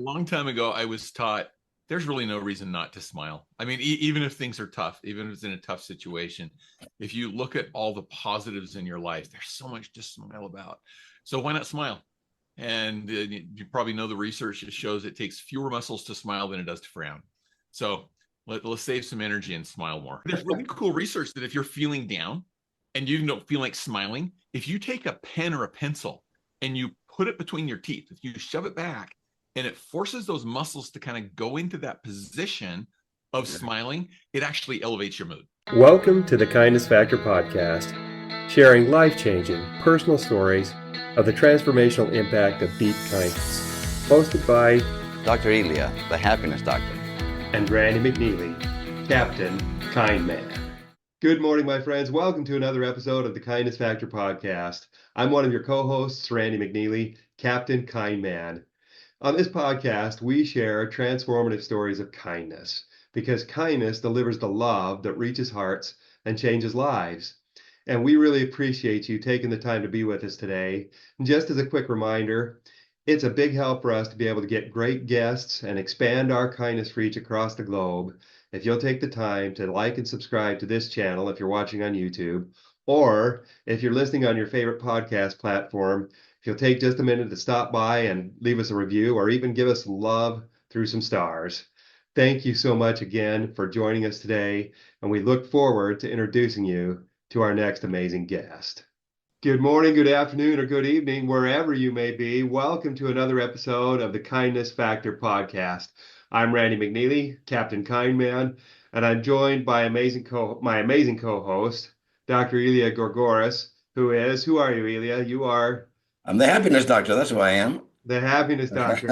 A long time ago, I was taught there's really no reason not to smile. I mean, even if things are tough, even if it's in a tough situation, if you look at all the positives in your life, there's so much to smile about. So why not smile? And you probably know the research that shows it takes fewer muscles to smile than it does to frown. So let's save some energy and smile more. There's really cool research that if you're feeling down and you don't feel like smiling, if you take a pen or a pencil and you put it between your teeth, if you shove it back, and it forces those muscles to kind of go into that position of smiling, it actually elevates your mood. Welcome to the Kindness Factor podcast, sharing life-changing personal stories of the transformational impact of deep kindness. Hosted by Dr. Elia, the happiness doctor. And Randy McNeely, Captain Kindman. Good morning, my friends. Welcome to another episode of the Kindness Factor podcast. I'm one of your co-hosts, Randy McNeely, Captain Kindman. On this podcast, we share transformative stories of kindness, because kindness delivers the love that reaches hearts and changes lives. And we really appreciate you taking the time to be with us today. And just as a quick reminder, it's a big help for us to be able to get great guests and expand our kindness reach across the globe. If you'll take the time to like and subscribe to this channel if you're watching on YouTube, or if you're listening on your favorite podcast platform, if you'll take just a minute to stop by and leave us a review or even give us some love through some stars. Thank you so much again for joining us today, and we look forward to introducing you to our next amazing guest. Good morning, good afternoon, or good evening, wherever you may be. Welcome to another episode of the Kindness Factor podcast. I'm Randy McNeely, Captain Kindman, and I'm joined by my amazing co-host, Dr. Elia Gourgouris, who are you, Elia? You are... I'm the happiness doctor. That's who I am. The happiness doctor.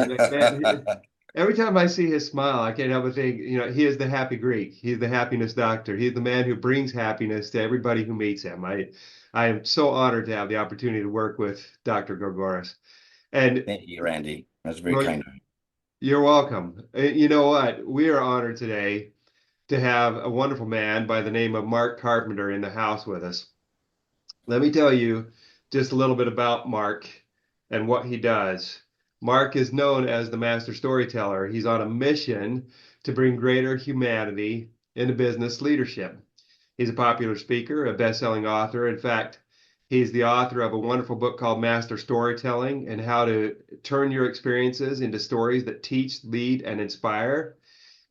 Every time I see his smile, I can't help but think, he is the happy Greek. He's the happiness doctor. He's the man who brings happiness to everybody who meets him. I am so honored to have the opportunity to work with Dr. Gourgouris. And thank you, Randy. That's very kind of you. You're welcome. You know what? We are honored today to have a wonderful man by the name of Mark Carpenter in the house with us. Let me tell you just a little bit about Mark and what he does. Mark is known as the Master Storyteller. He's on a mission to bring greater humanity into business leadership. He's a popular speaker, a best-selling author. In fact, he's the author of a wonderful book called Master Storytelling and how to turn your experiences into stories that teach, lead, and inspire.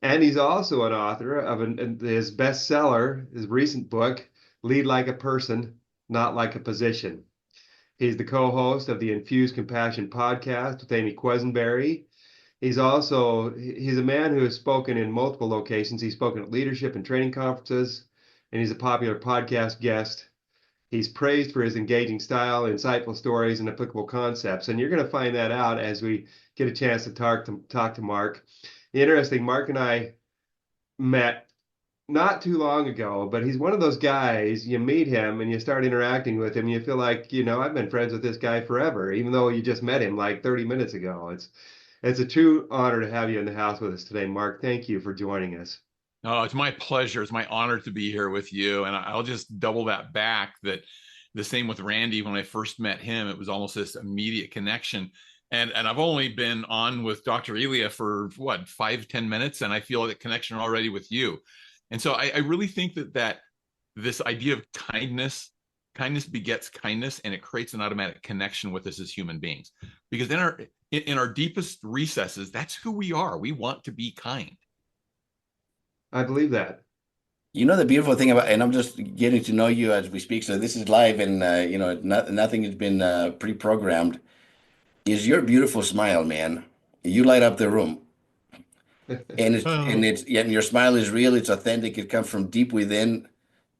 And he's also an author of his bestseller, his recent book, Lead Like a Person, Not Like a Position. He's the co-host of the Infuse Compassion podcast with Amy Quesenberry. He's a man who has spoken in multiple locations. He's spoken at leadership and training conferences, and he's a popular podcast guest. He's praised for his engaging style, insightful stories, and applicable concepts. And you're going to find that out as we get a chance to talk to Mark. Interesting, Mark and I met not too long ago, but he's one of those guys, you meet him and you start interacting with him, and you feel like, I've been friends with this guy forever, even though you just met him like 30 minutes ago. It's a true honor to have you in the house with us today, Mark. Thank you for joining us. Oh, it's my pleasure. It's my honor to be here with you. And I'll just double that back, that the same with Randy. When I first met him, it was almost this immediate connection. And I've only been on with Dr. Elia for 5-10 minutes, and I feel that connection already with you. And so I really think that this idea of kindness begets kindness, and it creates an automatic connection with us as human beings. Because in our deepest recesses, that's who we are. We want to be kind. I believe that. The beautiful thing about, and I'm just getting to know you as we speak, so this is live, and nothing has been pre-programmed, is your beautiful smile, man. You light up the room. And your smile is real, it's authentic, it comes from deep within,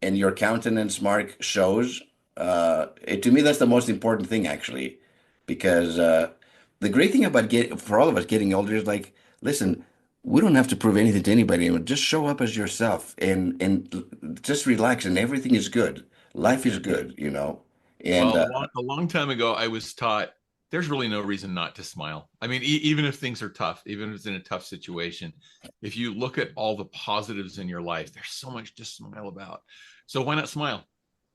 and your countenance, Mark, shows. To me, that's the most important thing, actually, because the great thing about for all of us getting older is like, listen, we don't have to prove anything to anybody. Just show up as yourself and just relax, and everything is good. Life is good, And a long time ago, I was taught there's really no reason not to smile. I mean, even if things are tough, even if it's in a tough situation, if you look at all the positives in your life, there's so much to smile about. So why not smile?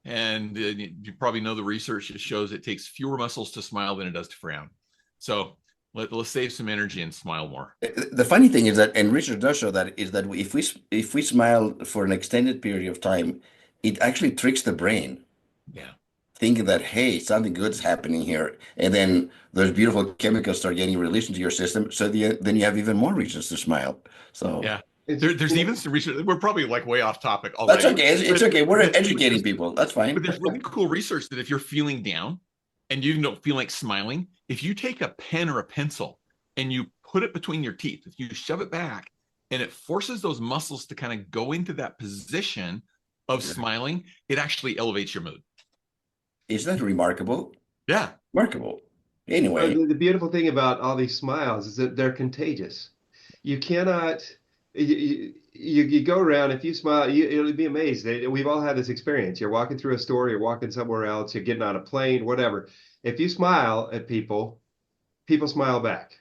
And you probably know the research that shows it takes fewer muscles to smile than it does to frown. So Let's save some energy and smile more. The funny thing is that, and research does show that, is that if we smile for an extended period of time, it actually tricks the brain, Yeah. thinking that, hey, something good's happening here, and then those beautiful chemicals start getting released into your system. So then you have even more reasons to smile. So Yeah. It's, There's even some research. We're probably like way off topic that's already. okay. It's But, okay. We're but, educating people. That's but fine. there's really cool research that if you're feeling down and you don't feel like smiling, if you take a pen or a pencil and you put it between your teeth, if you shove it back and it forces those muscles to kind of go into that position of smiling, it actually elevates your mood. Isn't that remarkable? Yeah. Remarkable. Anyway, the beautiful thing about all these smiles is that they're contagious. You cannot, you go around, if you smile, you'll be amazed. We've all had this experience. You're walking through a store, you're walking somewhere else, you're getting on a plane, whatever. If you smile at people, people smile back.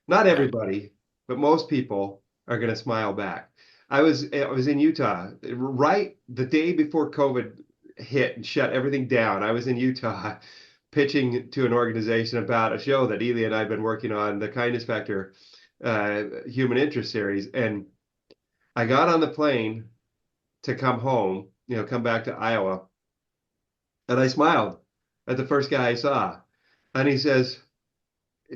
Not Yeah. everybody, but most people are going to smile back. I was in Utah right the day before COVID hit and shut everything down. I was in Utah pitching to an organization about a show that Elia and I have been working on, the Kindness Factor Human Interest Series. And I got on the plane to come home, come back to Iowa, and I smiled at the first guy I saw. And he says,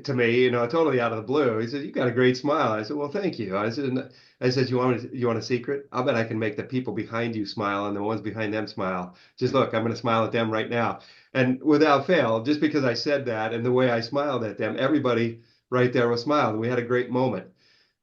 to me, totally out of the blue. He said, "You got a great smile." I said, "Well, thank you." I said, "You want a secret? I'll bet I can make the people behind you smile and the ones behind them smile. Just look, I'm going to smile at them right now." And without fail, just because I said that and the way I smiled at them, everybody right there was smiling. We had a great moment.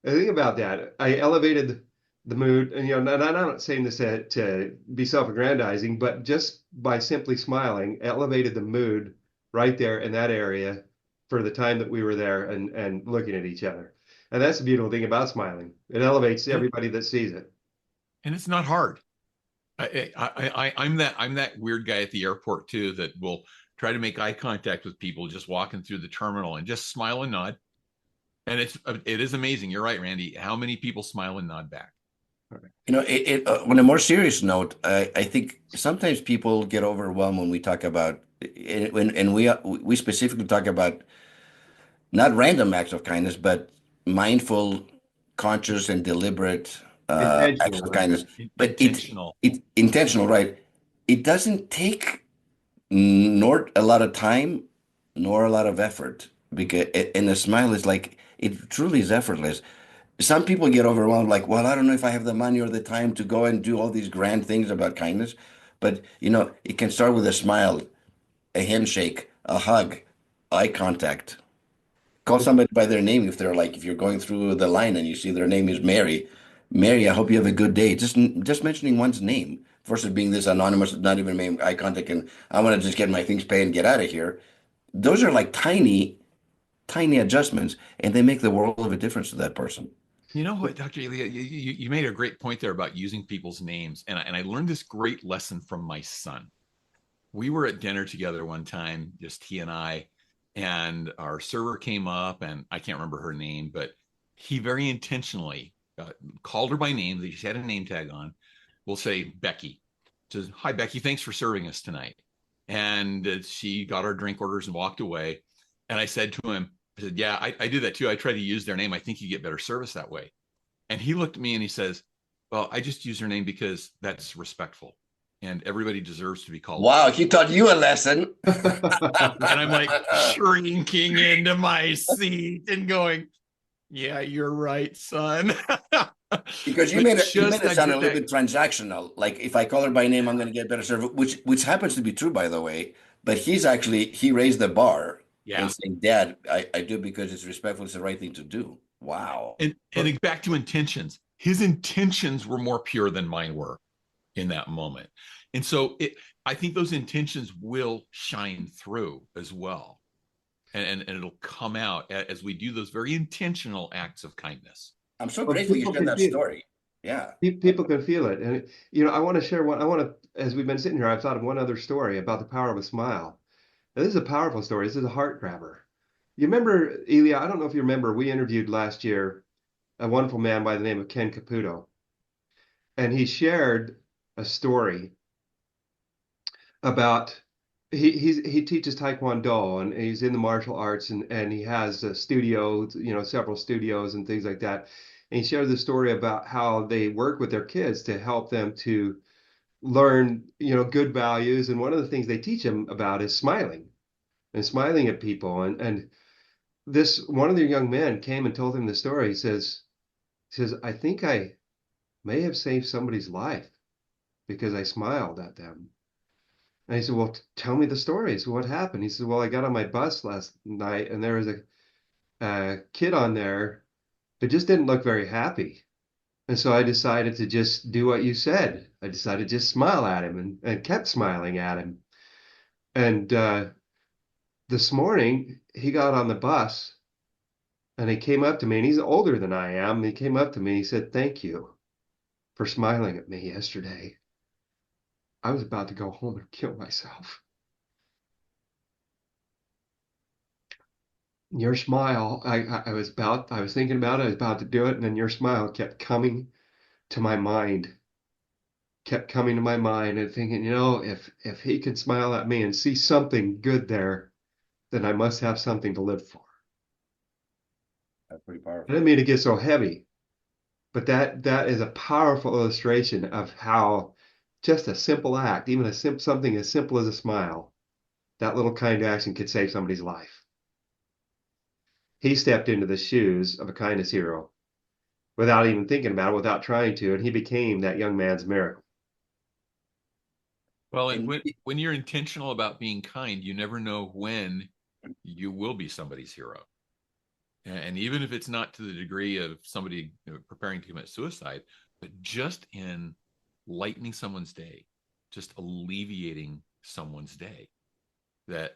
And think about that. I elevated the mood, and and I'm not saying this to be self-aggrandizing, but just by simply smiling, elevated the mood right there in that area for the time that we were there and looking at each other. And that's the beautiful thing about smiling. It elevates And, everybody that sees it. and it's not hard. I'm that weird guy at the airport too that will try to make eye contact with people just walking through the terminal and just smile and nod. And it is amazing. You're right, Randy. How many people smile and nod back? on a more serious note, I think sometimes people get overwhelmed when we talk about, and we specifically talk about not random acts of kindness, but mindful, conscious, and deliberate acts of Intentional. kindness. But Intentional. it intentional, right? It doesn't take nor a lot of time, nor a lot of effort, because and a smile is like it truly is effortless. Some people get overwhelmed, like, well, I don't know if I have the money or the time to go and do all these grand things about kindness, but it can start with a smile, a handshake, a hug, eye contact. Call somebody by their name if you're going through the line and you see their name is Mary. Mary, I hope you have a good day. Just mentioning one's name versus being this anonymous, not even making eye contact, and I want to just get my things paid and get out of here. Those are like tiny, tiny adjustments, and they make the world of a difference to that person. You know what, Dr. Elia, you made a great point there about using people's names. And I learned this great lesson from my son. We were at dinner together one time, just he and our server came up, and I can't remember her name, but he very intentionally called her by name. She had a name tag on. We'll say Becky. Says, "Hi, Becky. Thanks for serving us tonight." And she got our drink orders and walked away. And I said to him, I said, "Yeah, I do that too. I try to use their name. I think you get better service that way." And he looked at me and he says, "Well, I just use their name because that's respectful. And everybody deserves to be called." Wow, he taught you a lesson. And I'm like shrinking into my seat and going, "Yeah, you're right, son." Because you But made just it I sound a get little that. bit transactional. Like if I call her by name, I'm going to get better service, which happens to be true, by the way. But he raised the bar Yeah. and saying, "Dad, I do because it's respectful. It's the right thing to do." Wow. And back to intentions. His intentions were more pure than mine were in that moment. And so I think those intentions will shine through as well. And it'll come out as we do those very intentional acts of kindness. I'm so Well, grateful you people shared can that feel it. story. Yeah. People can feel it. And, I want to share one. As we've been sitting here, I've thought of one other story about the power of a smile. Now, this is a powerful story. This is a heart grabber. You remember, Elia, I don't know if you remember, we interviewed last year a wonderful man by the name of Ken Caputo. And he shared a story about he teaches Taekwondo, and he's in the martial arts, and he has a studio, several studios and things like that. And he shared the story about how they work with their kids to help them to learn, good values. And one of the things they teach them about is smiling and smiling at people. And this one of the young men came and told him the story. He says, I think I may have saved somebody's life because I smiled at them. And he said, well, tell me the story. So what happened? He said, well, I got on my bus last night and there was a kid on there that just didn't look very happy. And so I decided to just do what you said. I decided to just smile at him and kept smiling at him. And this morning he got on the bus and he came up to me, and he's older than I am. He came up to me, he said, thank you for smiling at me yesterday. I was about to go home and kill myself. Your smile, I was thinking about it, I was about to do it, and then your smile kept coming to my mind, and thinking, if he could smile at me and see something good there, then I must have something to live for. That's pretty I powerful. didn't mean to get so heavy, but that is a powerful illustration of how just a simple act, even something as simple as a smile, that little kind action could save somebody's life. He stepped into the shoes of a kindness hero without even thinking about it, without trying to, and he became that young man's miracle. Well, and And when you're intentional about being kind, you never know when you will be somebody's hero. And even if it's not to the degree of somebody preparing to commit suicide, but just in lightening someone's day, just alleviating someone's day, that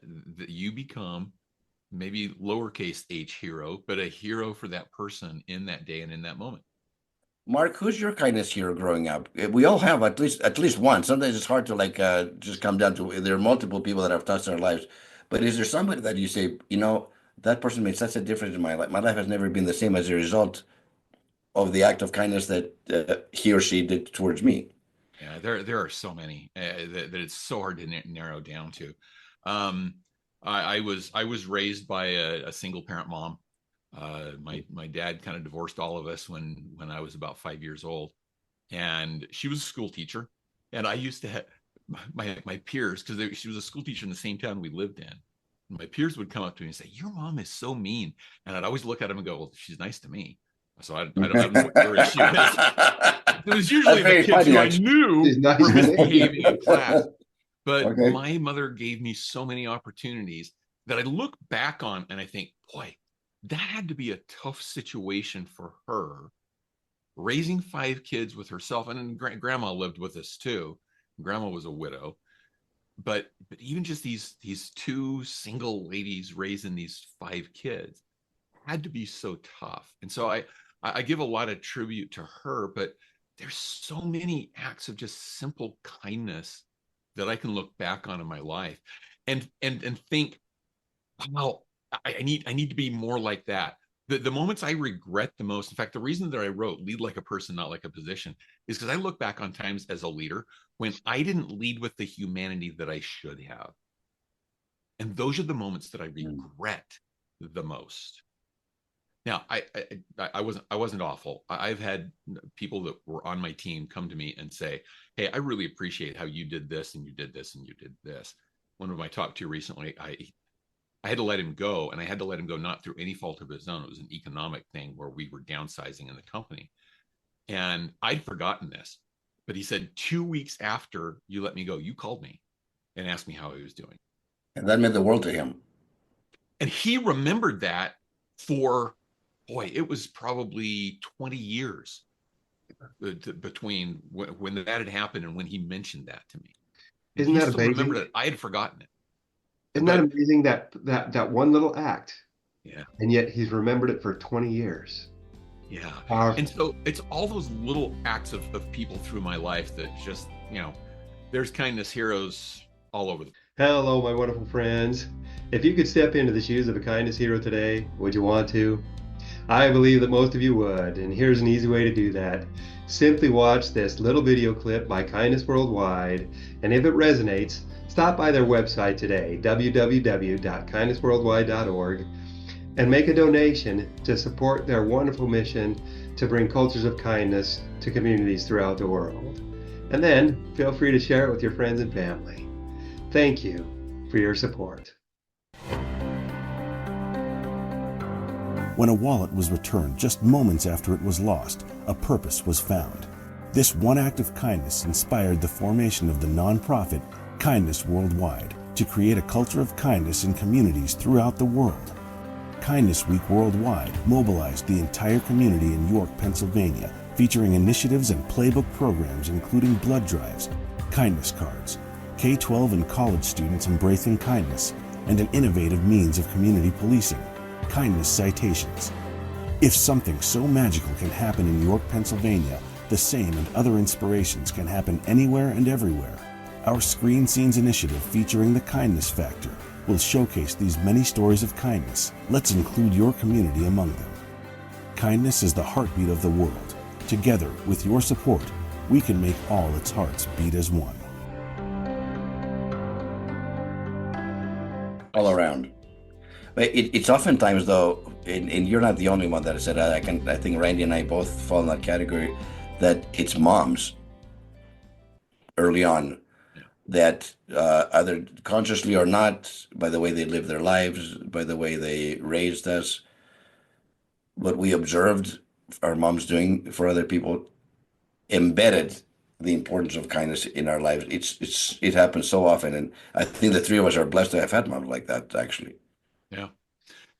you become maybe lowercase h hero, but a hero for that person in that day and in that moment. Mark, who's your kindness hero growing up? We all have at least one. Sometimes it's hard to just come down to there are multiple people that have touched our lives. But is there somebody that you say, that person made such a difference in my life? My life has never been the same as a result of the act of kindness that he or she did towards me. Yeah, there are so many that it's so hard to narrow down to. Um, I was raised by a single parent mom. My dad kind of divorced all of us when I was about 5 years old, and she was a school teacher, and I used to have my peers, because she was a school teacher in the same town we lived in. And my peers would come up to me and say, "Your mom is so mean," and I'd always look at them and go, "Well, she's nice to me." So I don't know what your issue is. It was usually the kids who I knew were misbehaving in class. But Okay. my mother gave me so many opportunities that I look back on and I think, boy, that had to be a tough situation for her, raising 5 kids with herself. And then grandma lived with us too. Grandma was a widow. But even just these 2 single ladies raising these 5 kids had to be so tough. And so I give a lot of tribute to her, but there's so many acts of just simple kindness that I can look back on in my life and think, wow, I need to be more like that. The moments I regret the most, in fact, the reason that I wrote Lead Like a Person, Not Like a Position, is because I look back on times as a leader when I didn't lead with the humanity that I should have. And those are the moments that I regret the most. Now, I wasn't awful. I've had people that were on my team come to me and say, "Hey, I really appreciate how you did this and you did this and you did this." One of my top 2 recently, I had to let him go, and I had to let him go not through any fault of his own. It was an economic thing where we were downsizing in the company, and I'd forgotten this. But he said, 2 weeks after you let me go, you called me and asked me how he was doing, And that meant the world to him. and he remembered that for. Boy, it was probably 20 years between when that had happened and when he mentioned that to me. And Isn't he that still amazing? remembered it. I had forgotten it. Isn't that amazing, that one little act? Yeah. And yet he's remembered it for 20 years. Yeah. Powerful. And so it's all those little acts of people through my life that just, there's kindness heroes all over the. Hello, my wonderful friends. If you could step into the shoes of a kindness hero today, would you want to? I believe that most of you would, and here's an easy way to do that. Simply watch this little video clip by Kindness Worldwide, and if it resonates, Stop by their website today, www.kindnessworldwide.org, and make a donation to support their wonderful mission to bring cultures of kindness to communities throughout the world. And then feel free to share it with your friends and family. Thank you for your support. When a wallet was returned just moments after it was lost, a purpose was found. This one act of kindness inspired the formation of the nonprofit Kindness Worldwide to create a culture of kindness in communities throughout the world. Kindness Week Worldwide mobilized the entire community in York, Pennsylvania, featuring initiatives and playbook programs including blood drives, kindness cards, K-12 and college students embracing kindness, and an innovative means of community policing, kindness citations. If something so magical can happen in York, Pennsylvania, the same and other inspirations can happen anywhere and everywhere. Our Screen Scenes initiative featuring the Kindness Factor will showcase these many stories of kindness. Let's include your community among them. Kindness is the heartbeat of the world. Together, with your support, we can make all its hearts beat as one. All around. But it's oftentimes, though, and you're not the only one that has said that. I think Randy and I both fall in that category, that it's moms early on that either consciously or not, by the way they live their lives, by the way they raised us, what we observed our moms doing for other people, embedded the importance of kindness in our lives. It happens so often, and I think the three of us are blessed to have had moms like that, actually. Yeah.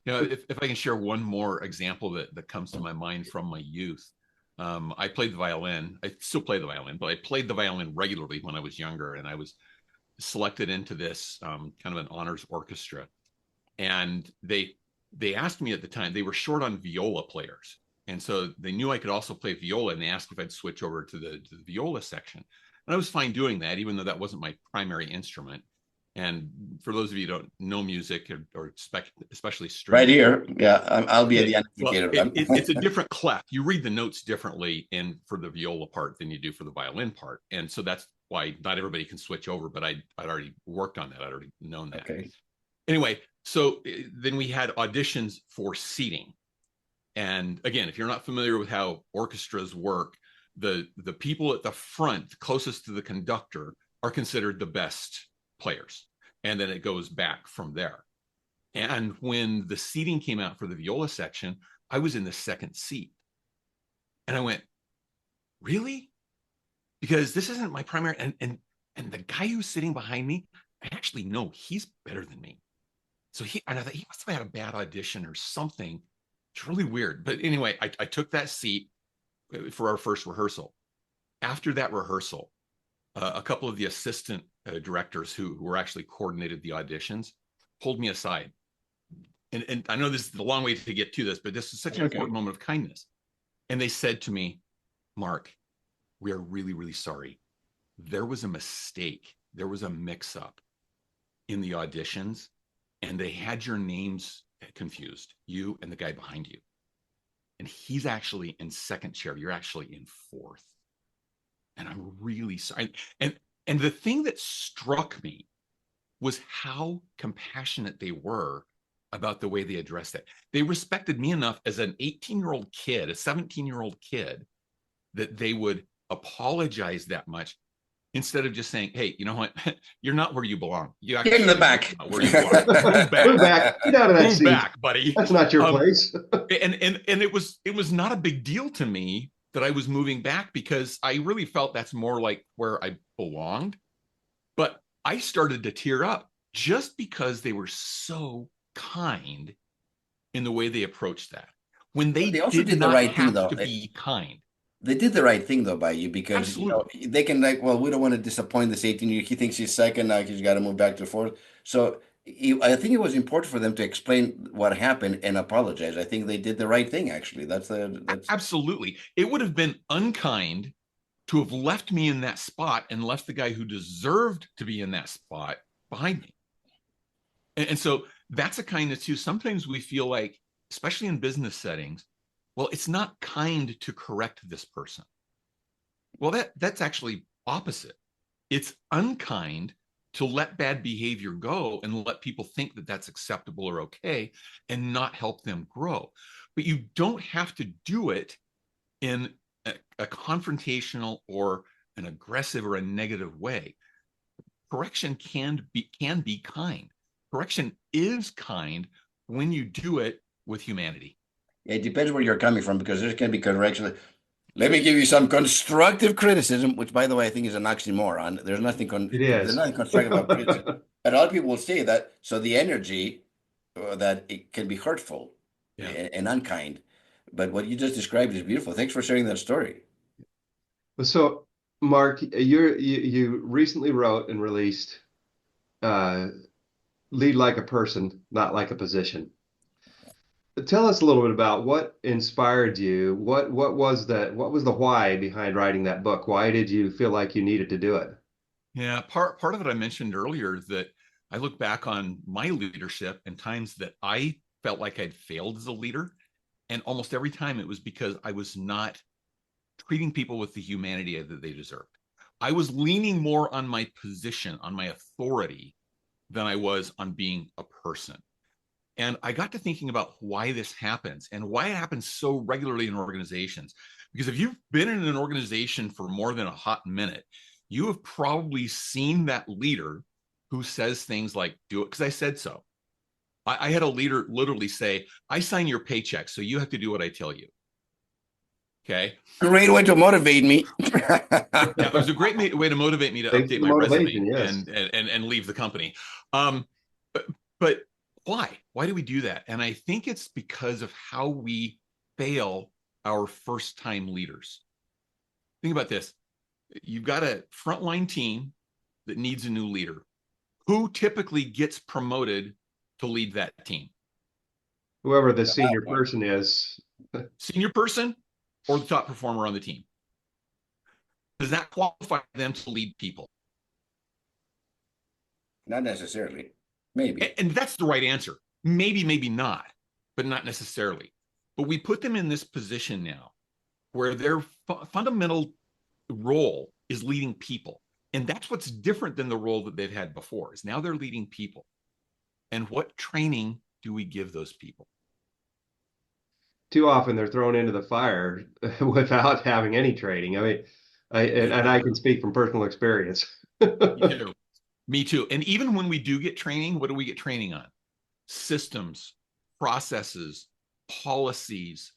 If I can share one more example that comes to my mind from my youth. I played the violin. I still play the violin, but I played the violin regularly when I was younger, and I was selected into this kind of an honors orchestra. And they asked me at the time, they were short on viola players. And so they knew I could also play viola, and they asked if I'd switch over to the viola section. And I was fine doing that, even though that wasn't my primary instrument. And for those of you who don't know music or especially strings, right here, yeah, I'll be the identificator. Well, it's a different clef. You read the notes differently for the viola part than you do for the violin part, and so that's why not everybody can switch over. But I'd already worked on that. I'd already known that. Okay. Anyway, so then we had auditions for seating, and again, if you're not familiar with how orchestras work, the people at the front closest to the conductor are considered the best players, and then it goes back from there. And when the seating came out for the viola section, I was in the second seat, and I went, really? Because this isn't my primary, and the guy who's sitting behind me, I actually know he's better than me. So I thought he must have had a bad audition or something. It's really weird. But anyway, I took that seat for our first rehearsal. After that rehearsal, a couple of the assistant directors who were actually coordinated the auditions pulled me aside. And I know this is a long way to get to this, but this is such an important moment of kindness. And they said to me, Mark, we are really, really sorry. There was a mistake. There was a mix-up in the auditions, and they had your names confused, you and the guy behind you. And he's actually in second chair. You're actually in fourth. And I'm really sorry. And the thing that struck me was how compassionate they were about the way they addressed it. They respected me enough as an 18-year-old kid, a 17-year-old kid, that they would apologize that much instead of just saying, hey, you know what? You're not where you belong. You actually get in the back. Where you are. Move back. Move back. Get out of that Move seat. back, buddy. That's not your place. and it was not a big deal to me that I was moving back, because I really felt that's more like where I belonged. But I started to tear up just because they were so kind in the way they approached that. When they also did the not right thing, have though. to be kind. They did the right thing, though, by you, because they can, like, well, we don't want to disappoint this 18-year. He thinks he's second, now he's got to move back to fourth. So I think it was important for them to explain what happened and apologize. I think they did the right thing, actually. That's Absolutely. It would have been unkind to have left me in that spot and left the guy who deserved to be in that spot behind me. And so that's a kindness too. Sometimes we feel like, especially in business settings, well, it's not kind to correct this person. Well, that's actually opposite. It's unkind to let bad behavior go and let people think that that's acceptable or okay and not help them grow. But you don't have to do it in a confrontational or an aggressive or a negative way. Correction can be kind. Correction is kind when you do it with humanity. It depends where you're coming from, because there can be correction. Let me give you some constructive criticism, which, by the way, I think is an oxymoron. There's nothing there's nothing constructive about criticism. And a lot of people will say that. So the energy that it can be hurtful and unkind. But what you just described is beautiful. Thanks for sharing that story. So, Mark, you recently wrote and released Lead Like a Person, Not Like a Position. Tell us a little bit about what inspired you. What was the why behind writing that book? Why did you feel like you needed to do it? Yeah, part of it I mentioned earlier, that I look back on my leadership and times that I felt like I'd failed as a leader. And almost every time it was because I was not treating people with the humanity that they deserved. I was leaning more on my position, on my authority, than I was on being a person. And I got to thinking about why this happens and why it happens so regularly in organizations. Because if you've been in an organization for more than a hot minute, you have probably seen that leader who says things like, do it because I said so. I had a leader literally say, I sign your paycheck, so you have to do what I tell you. Okay. Great way to motivate me. Yeah, it was a great way to motivate me to Thanks update for my resume, yes. and leave the company. But why? Why do we do that? And I think it's because of how we fail our first-time leaders. Think about this. You've got a frontline team that needs a new leader. Who typically gets promoted to lead that team? Whoever the senior person is. Senior person or the top performer on the team? Does that qualify them to lead people? Not necessarily. Maybe. And that's the right answer. Maybe, maybe not, but not necessarily. But we put them in this position now where their fundamental role is leading people. And that's what's different than the role that they've had before, is now they're leading people. And what training do we give those people? Too often they're thrown into the fire without having any training. I mean, I can speak from personal experience. Me too. And even when we do get training, what do we get training on? Systems, processes, policies,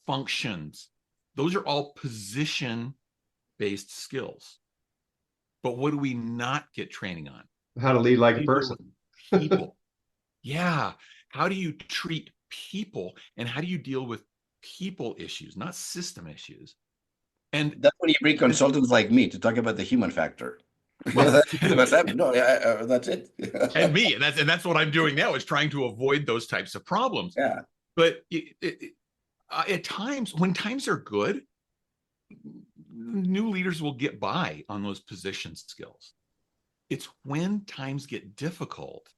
functions. Those are all position-based skills. But what do we not get training on? How to lead like a person. People. Yeah. How do you treat people, and how do you deal with people issues, not system issues? And that's when you bring consultants like me to talk about the human factor. Well, that's it. And me, and that's what I'm doing now, is trying to avoid those types of problems. Yeah. But at times, when times are good, new leaders will get by on those position skills. It's when times get difficult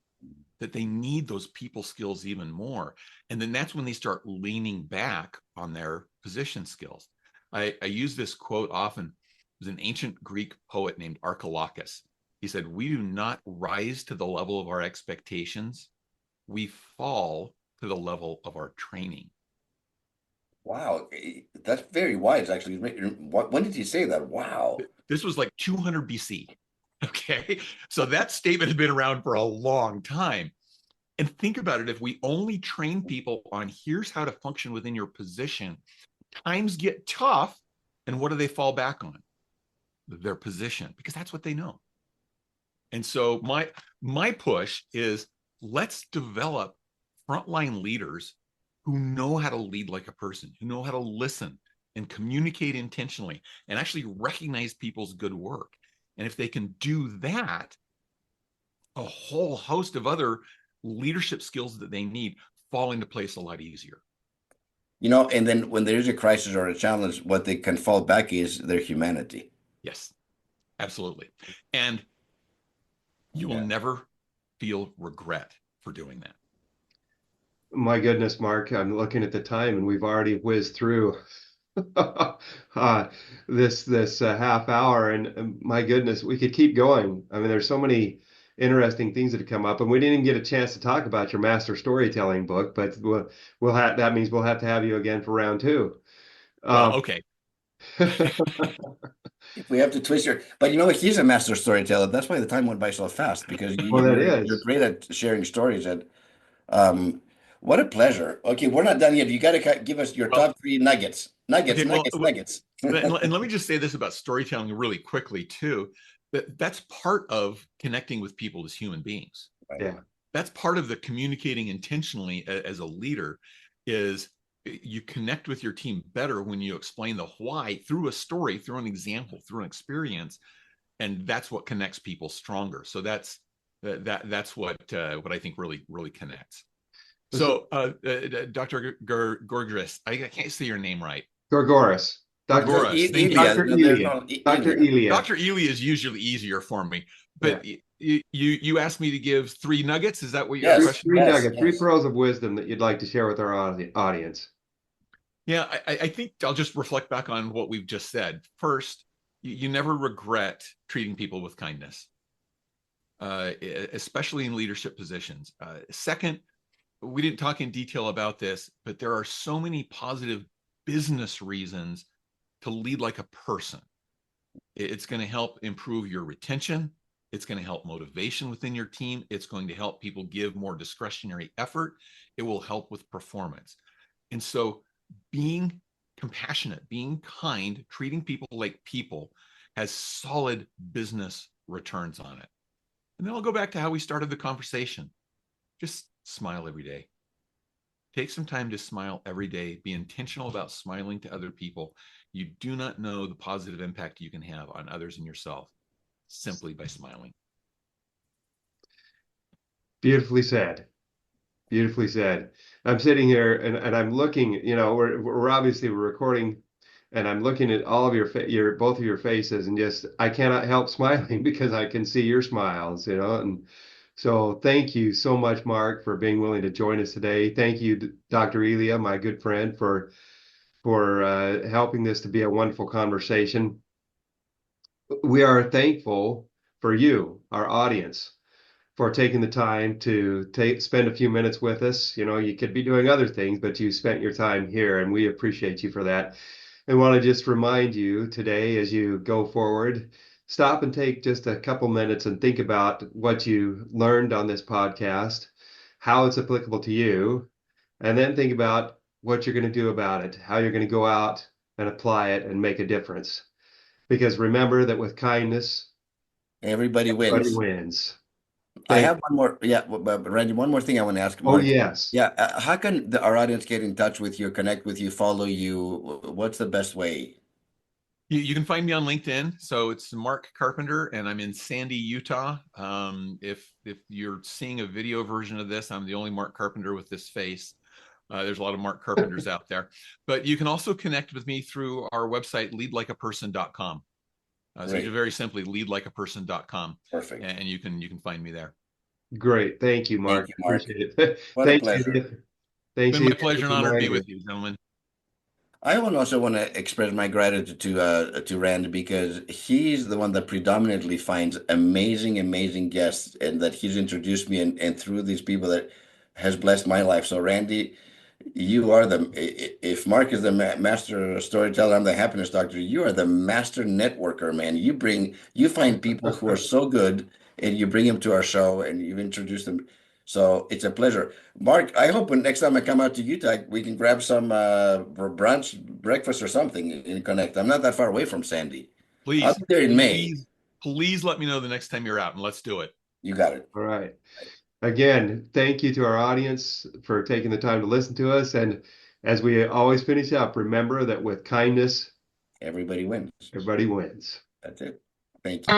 that they need those people skills even more. And then that's when they start leaning back on their position skills. I use this quote often. It was an ancient Greek poet named Archilochus. He said, "We do not rise to the level of our expectations. We fall to the level of our training." Wow, that's very wise, actually. When did he say that? Wow. This was like 200 BC. Okay, so that statement has been around for a long time. And think about it, if we only train people on here's how to function within your position, times get tough, and what do they fall back on? Their position, because that's what they know. And so my push is, let's develop frontline leaders who know how to lead like a person, who know how to listen and communicate intentionally and actually recognize people's good work. And if they can do that, a whole host of other leadership skills that they need fall into place a lot easier. You know, and then when there is a crisis or a challenge, what they can fall back is their humanity. Yes, absolutely. And you will never feel regret for doing that. My goodness, Mark, I'm looking at the time and we've already whizzed through this half hour, and my goodness, we could keep going. I mean, there's so many interesting things that have come up. And we didn't even get a chance to talk about your master storytelling book, but we'll have, that means we'll have to have you again for round two. Well, okay. If we have to twist your, but you know what? He's a master storyteller. That's why the time went by so fast, because Well, that you're is. great at sharing stories. And what a pleasure. Okay, we're not done yet. You got to give us your Well, top three nuggets. Nuggets, okay, well, nuggets. and let me just say this about storytelling really quickly too. That's part of connecting with people as human beings. Yeah. That's part of the communicating intentionally as a leader, is you connect with your team better when you explain the why through a story, through an example, through an experience, and that's what connects people stronger. So that's what I think really connects. So Dr. Gourgouris, I can't say your name right. Gourgouris. Gourgouris. Thank you. Dr. Elia. Dr. Elia. Dr. Elia is usually easier for me, but you asked me to give three nuggets. Is that what your question? Three nuggets, three pearls of wisdom that you'd like to share with our audience. Yeah, I think I'll just reflect back on what we've just said. First, you never regret treating people with kindness, especially in leadership positions. Second, we didn't talk in detail about this, but there are so many positive business reasons to lead like a person. It's going to help improve your retention. It's going to help motivation within your team. It's going to help people give more discretionary effort. It will help with performance. And so being compassionate, being kind, treating people like people has solid business returns on it. And then I'll go back to how we started the conversation. Just smile every day. Take some time to smile every day. Be intentional about smiling to other people. You do not know the positive impact you can have on others and yourself simply by smiling. Beautifully said. Beautifully said. I'm sitting here and I'm looking, you know, we're obviously recording, and I'm looking at all of your both of your faces, and just I cannot help smiling because I can see your smiles, you know. And so thank you so much, Mark, for being willing to join us today. Thank you, Dr. Elia, my good friend, for helping this to be a wonderful conversation. We are thankful for you, our audience, for taking the time to spend a few minutes with us. You know, you could be doing other things, but you spent your time here, and we appreciate you for that. And want to just remind you today, as you go forward, stop and take just a couple minutes and think about what you learned on this podcast, how it's applicable to you, and then think about what you're going to do about it, how you're going to go out and apply it and make a difference. Because remember that with kindness, everybody wins. I have one more, Randy, one more thing I want to ask Mark. Oh, yes. Yeah, how can our audience get in touch with you, connect with you, follow you? What's the best way? You can find me on LinkedIn. So it's Mark Carpenter, and I'm in Sandy, Utah. If you're seeing a video version of this, I'm the only Mark Carpenter with this face. There's a lot of Mark Carpenters out there. But you can also connect with me through our website, leadlikeaperson.com. So very simply, leadlikeaperson.com. Perfect. And you can find me there. Great. Thank you, Mark. Thank you, Mark. Appreciate it. What a pleasure. It's been my pleasure and honor to be with you, gentlemen. I also want to express my gratitude to Randy, because he's the one that predominantly finds amazing guests, and that he's introduced me and through these people that has blessed my life. So Randy, you are if Mark is the master storyteller, I'm the happiness doctor. You are the master networker, man. You find people who are so good, and you bring them to our show, and you introduce them. So it's a pleasure. Mark, I hope when next time I come out to Utah, we can grab some brunch, breakfast or something and connect. I'm not that far away from Sandy. Please. I'll be there in May. Please let me know the next time you're out, and let's do it. You got it. All right. Again, thank you to our audience for taking the time to listen to us. And as we always finish up, remember that with kindness, everybody wins. Everybody wins. That's it. Thank you.